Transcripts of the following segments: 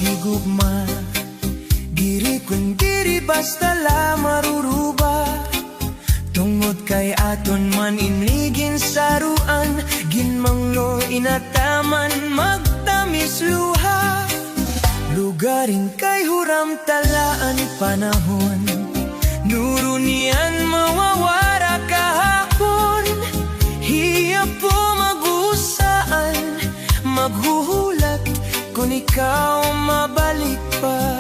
magigugma. Diri kun diri basta la maruruba. Tungod kay aton man inligin saruan, ginmangno inataman magtamis luha. Lugarin kay huram talaan panahon, nurunian mawawara kahapon. Hiya po mag-usaan, maghuhulat kung ikaw mabalik pa.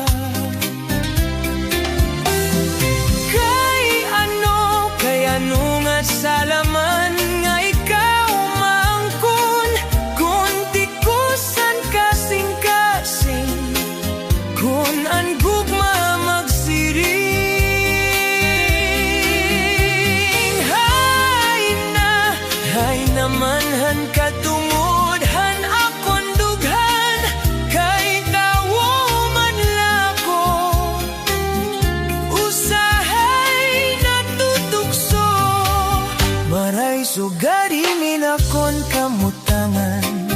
Kay ano nga salaman nga ikaw maangkon, kung tikusan kasing-kasing, kung ang gugma magsiring. Hay naman han katungod, akon dughan, kay tawo man lako. Usahay natutukso, maray sugari minakon kamutangan.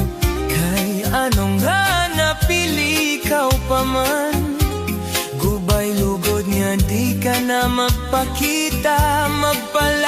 Kay anong nga napili ikaw pa man, gubay lugod nga di ka na magpakita, magpala